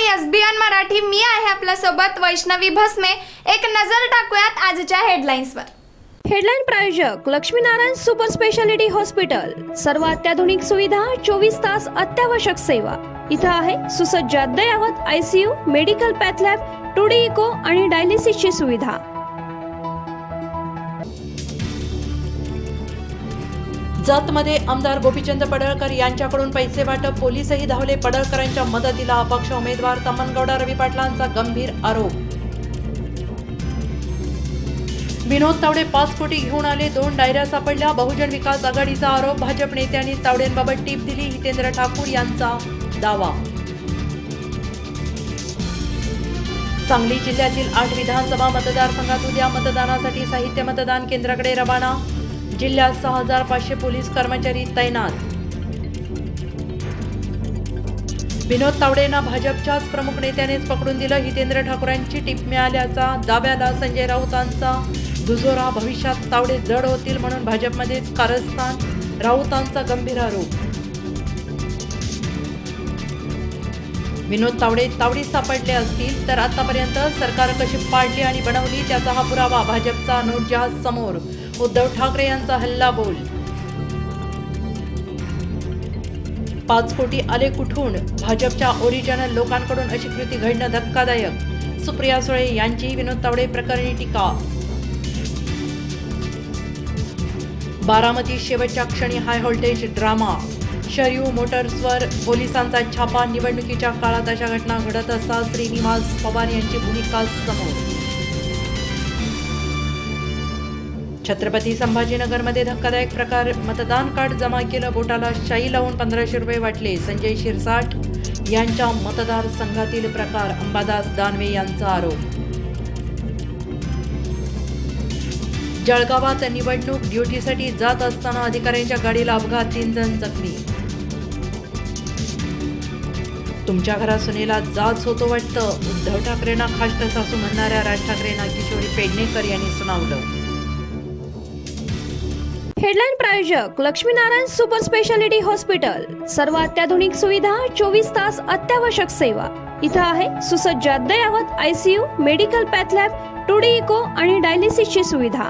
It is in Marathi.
एसबीएन मराठी मी आहे आपल्या सोबत वैष्णवी भस्मे। एक नजर टाकूयात आजच्या हेडलाईन्सवर। हेडलाईन प्रायोजक लक्ष्मीनारायण सुपर स्पेशालिटी हॉस्पिटल। सर्व अत्याधुनिक सुविधा, 24 तास अत्यावश्यक सेवा। इथं आहे सुसज्ज अद्ययावत ICU, medical path lab, 2D echo आणि डायलिसिसची सुविधा। जतमध्ये आमदार गोपीचंद पडळकर यांच्याकडून पैसे वाटप, पोलीसही धावले पडळकरांच्या मदतीला। अपक्ष उमेदवार तमनगौडा रवी पाटलांचा गंभीर आरोप। विनोद तावडे 5 कोटी घेऊन आले, 2 डायऱ्या सापडल्या, बहुजन विकास आघाडीचा आरोप। भाजप नेत्यांनी तावडेंबाबत टीप दिली, हितेंद्र ठाकूर यांचा दावा। सांगली जिल्ह्यातील 8 विधानसभा मतदारसंघात उद्या मतदानासाठी साहित्य मतदान केंद्राकडे रवाना। जिल्ह्यात 6500 पोलीस कर्मचारी तैनात। विनोद तावडेंना भाजपच्याच प्रमुख नेत्यानेच पकडून दिलं, हितेंद्र ठाकूरांची टीप मिळाल्याचा दाव्याला संजय राऊतांचा दुजोरा। भविष्यात तावडे जड होतील म्हणून भाजपमध्येच कारस्थान, राऊतांचा गंभीर आरोप। विनोद तावडे तावडीत सापडले असतील तर आतापर्यंत सरकार कशी पाडली आणि बनवली त्याचा हा पुरावा। भाजपचा नोट जहाज समोर, उद्धव ठाकरे यांचा हल्ला बोल। 5 कोटी आले कुठून? भाजपच्या ओरिजिनल लोकांकडून अशी कृती घडणं धक्कादायक। सुप्रिया सुळे यांची विनोद तावडे प्रकरणी टीका। बारामती शेवटच्या क्षणी हाय व्होल्टेज ड्रामा। शरयू मोटर्सवर पोलिसांचा छापा। निवडणुकीच्या काळात अशा घटना घडत असतात। श्रीनिवास पवार यांची भूमिका समोर। छत्रपती संभाजीनगरमध्ये धक्कादायक प्रकार। मतदान कार्ड जमा केलं, बोटाला शाई लावून 1500 रुपये वाटले। संजय शिरसाट यांच्या मतदारसंघातील प्रकार। अंबादास दानवे यांचा आरोप। जळगावात निवडणूक ड्युटीसाठी जात असताना अधिकाऱ्यांच्या गाडीला अपघात, 3 जण जखमी। तुमच्या घरात सुनेला जाच होतो वाटतं, उद्धव ठाकरेंना खाष्ट सासू म्हणणाऱ्या राज ठाकरेंना किशोरी पेडणेकर यांनी सुनावलं। हेडलाईन प्रायोजक लक्ष्मीनारायण सुपर स्पेशालिटी हॉस्पिटल। सर्व अत्याधुनिक सुविधा, 24 तास अत्यावश्यक सेवा। इथं आहे सुसज्ज अद्ययावत ICU, medical path lab, 2D echo आणि डायलिसिसची सुविधा।